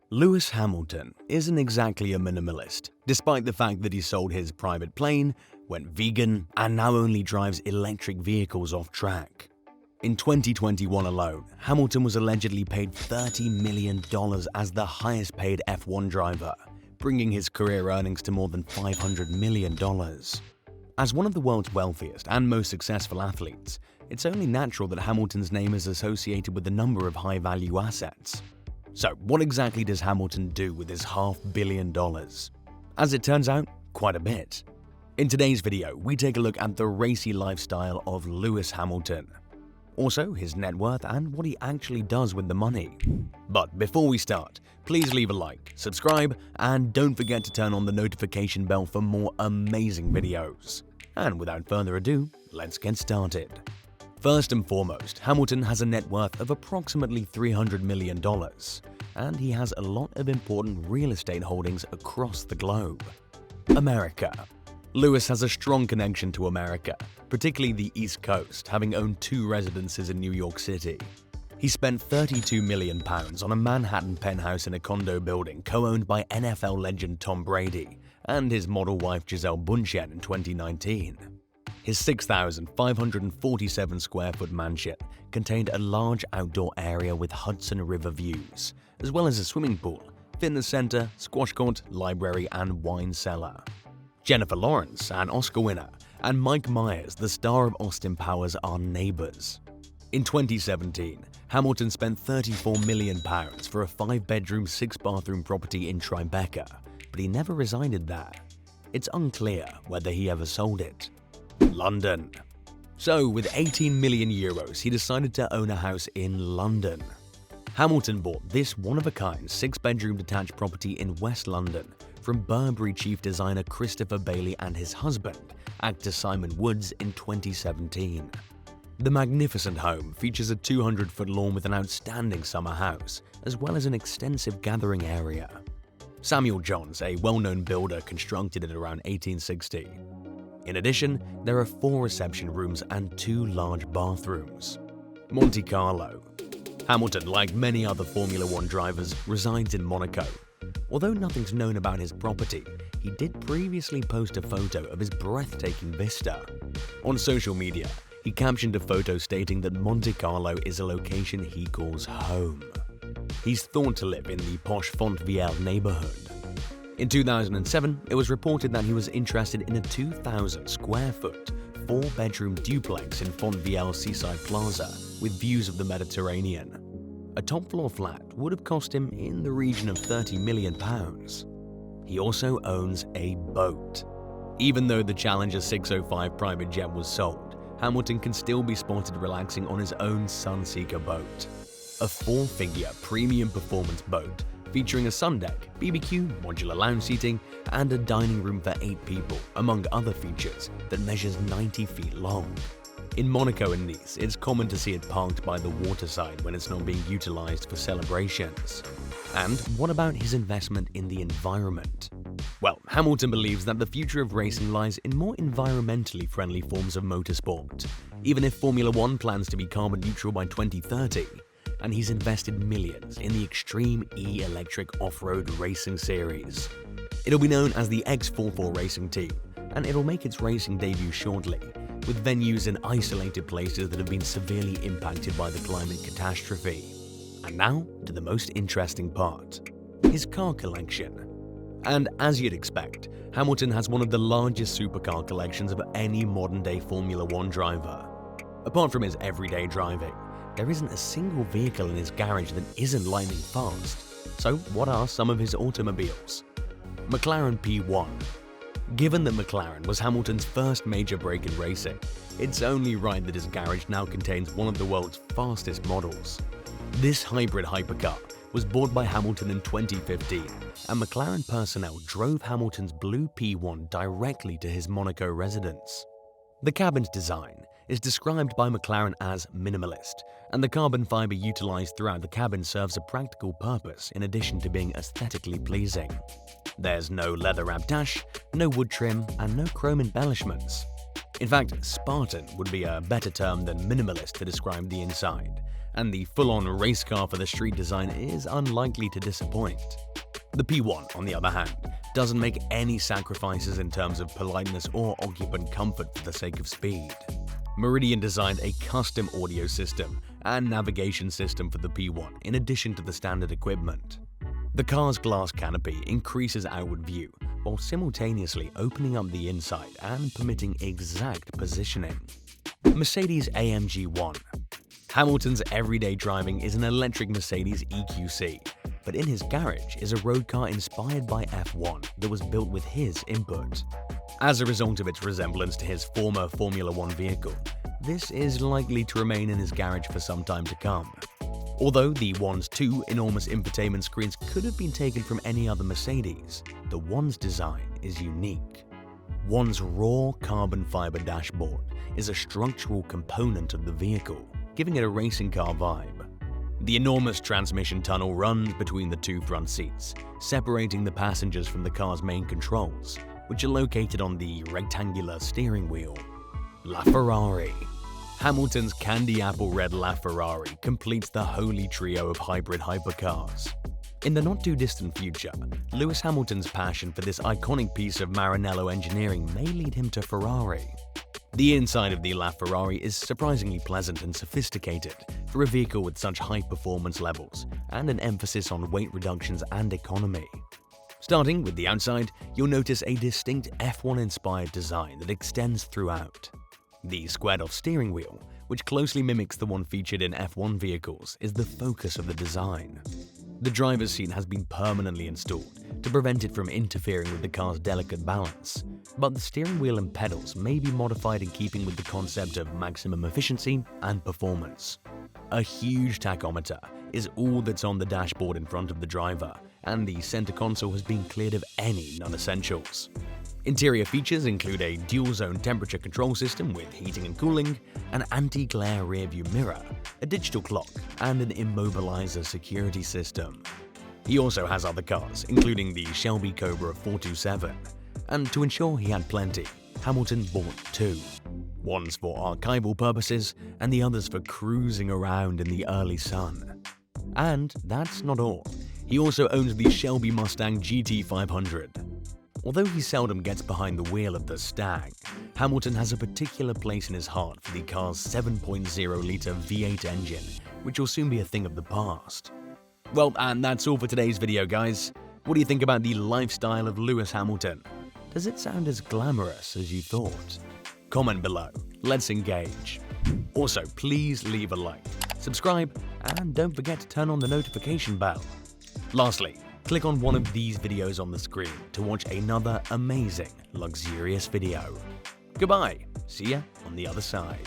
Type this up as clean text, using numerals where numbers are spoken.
Lewis Hamilton isn't exactly a minimalist, despite the fact that he sold his private plane, went vegan, and now only drives electric vehicles off track. In 2021 alone, Hamilton was allegedly paid $30 million as the highest paid F1 driver, bringing his career earnings to more than $500 million. As one of the world's wealthiest and most successful athletes, it's only natural that Hamilton's name is associated with a number of high-value assets. So what exactly does Hamilton do with his $500 million? As it turns out, quite a bit. In today's video, we take a look at the racy lifestyle of Lewis Hamilton. Also, his net worth and what he actually does with the money. But before we start, please leave a like, subscribe, and don't forget to turn on the notification bell for more amazing videos. And without further ado, let's get started. First and foremost, Hamilton has a net worth of approximately $300 million, and he has a lot of important real estate holdings across the globe. America. Lewis has a strong connection to America, particularly the East Coast, having owned 2 residences in New York City. He spent £32 million on a Manhattan penthouse in a condo building co-owned by NFL legend Tom Brady and his model wife Gisele Bündchen in 2019. His 6,547 square foot mansion contained a large outdoor area with Hudson River views, as well as a swimming pool, fitness center, squash court, library, and wine cellar. Jennifer Lawrence, an Oscar winner, and Mike Myers, the star of Austin Powers, are neighbors. In 2017, Hamilton spent £34 million for a 5-bedroom, 6-bathroom property in Tribeca, but he never resided there. It's unclear whether he ever sold it. London. So, with 18 million euros, he decided to own a house in London. Hamilton bought this one-of-a-kind 6-bedroom detached property in West London from Burberry chief designer Christopher Bailey and his husband, actor Simon Woods, in 2017. The magnificent home features a 200-foot lawn with an outstanding summer house, as well as an extensive gathering area. Samuel Johns, a well-known builder, constructed it around 1860. In addition, there are 4 reception rooms and 2 large bathrooms. Monte Carlo. Hamilton, like many other Formula One drivers, resides in Monaco. Although nothing's known about his property, he did previously post a photo of his breathtaking vista. On social media, he captioned a photo stating that Monte Carlo is a location he calls home. He's thought to live in the posh Fontvieille neighborhood. In 2007, it was reported that he was interested in a 2,000 square foot, 4-bedroom duplex in Fontvieille Seaside Plaza with views of the Mediterranean. A top-floor flat would have cost him in the region of £30 million. He also owns a boat. Even though the Challenger 605 private jet was sold, Hamilton can still be spotted relaxing on his own Sunseeker boat. A 4-figure premium performance boat featuring a sun deck, BBQ, modular lounge seating, and a dining room for 8 people, among other features, that measures 90 feet long. In Monaco and Nice, it's common to see it parked by the waterside when it's not being utilized for celebrations. And what about his investment in the environment? Well, Hamilton believes that the future of racing lies in more environmentally friendly forms of motorsport, even if Formula One plans to be carbon neutral by 2030. And he's invested millions in the Extreme E electric off-road racing series. It'll be known as the X44 Racing Team, and it'll make its racing debut shortly, with venues in isolated places that have been severely impacted by the climate catastrophe. And now to the most interesting part, his car collection. And as you'd expect, Hamilton has one of the largest supercar collections of any modern-day Formula One driver. Apart from his everyday driving, there isn't a single vehicle in his garage that isn't lightning fast. So what are some of his automobiles? McLaren P1. Given that McLaren was Hamilton's first major break in racing, it's only right that his garage now contains one of the world's fastest models. This hybrid hypercar was bought by Hamilton in 2015, and McLaren personnel drove Hamilton's blue P1 directly to his Monaco residence. The cabin's design is described by McLaren as minimalist, and the carbon fiber utilized throughout the cabin serves a practical purpose in addition to being aesthetically pleasing. There's no leather-wrapped dash, no wood trim, and no chrome embellishments. In fact, Spartan would be a better term than minimalist to describe the inside, and the full-on race car for the street design is unlikely to disappoint. The P1, on the other hand, doesn't make any sacrifices in terms of politeness or occupant comfort for the sake of speed. Meridian designed a custom audio system and navigation system for the P1 in addition to the standard equipment. The car's glass canopy increases outward view while simultaneously opening up the inside and permitting exact positioning. Mercedes-AMG 1. Hamilton's everyday driving is an electric Mercedes EQC, but in his garage is a road car inspired by F1 that was built with his input. As a result of its resemblance to his former Formula One vehicle, this is likely to remain in his garage for some time to come. Although the One's two enormous infotainment screens could have been taken from any other Mercedes, the One's design is unique. One's raw carbon fiber dashboard is a structural component of the vehicle, giving it a racing car vibe. The enormous transmission tunnel runs between the two front seats, separating the passengers from the car's main controls, which are located on the rectangular steering wheel. LaFerrari. Hamilton's candy apple red LaFerrari completes the holy trio of hybrid hypercars. In the not-too-distant future, Lewis Hamilton's passion for this iconic piece of Maranello engineering may lead him to Ferrari. The inside of the LaFerrari is surprisingly pleasant and sophisticated for a vehicle with such high performance levels and an emphasis on weight reductions and economy. Starting with the outside, you'll notice a distinct F1-inspired design that extends throughout. The squared-off steering wheel, which closely mimics the one featured in F1 vehicles, is the focus of the design. The driver's seat has been permanently installed to prevent it from interfering with the car's delicate balance, but the steering wheel and pedals may be modified in keeping with the concept of maximum efficiency and performance. A huge tachometer is all that's on the dashboard in front of the driver, and the center console has been cleared of any non-essentials. Interior features include a dual-zone temperature control system with heating and cooling, an anti-glare rearview mirror, a digital clock, and an immobilizer security system. He also has other cars, including the Shelby Cobra 427, and to ensure he had plenty, Hamilton bought two. One's for archival purposes, and the other's for cruising around in the early sun. And that's not all. He also owns the Shelby Mustang GT500. Although he seldom gets behind the wheel of the Stag, Hamilton has a particular place in his heart for the car's 7.0-liter V8 engine, which will soon be a thing of the past. Well, and that's all for today's video, guys. What do you think about the lifestyle of Lewis Hamilton? Does it sound as glamorous as you thought? Comment below. Let's engage. Also, please leave a like, subscribe, and don't forget to turn on the notification bell. Lastly, click on one of these videos on the screen to watch another amazing, luxurious video. Goodbye. See ya on the other side.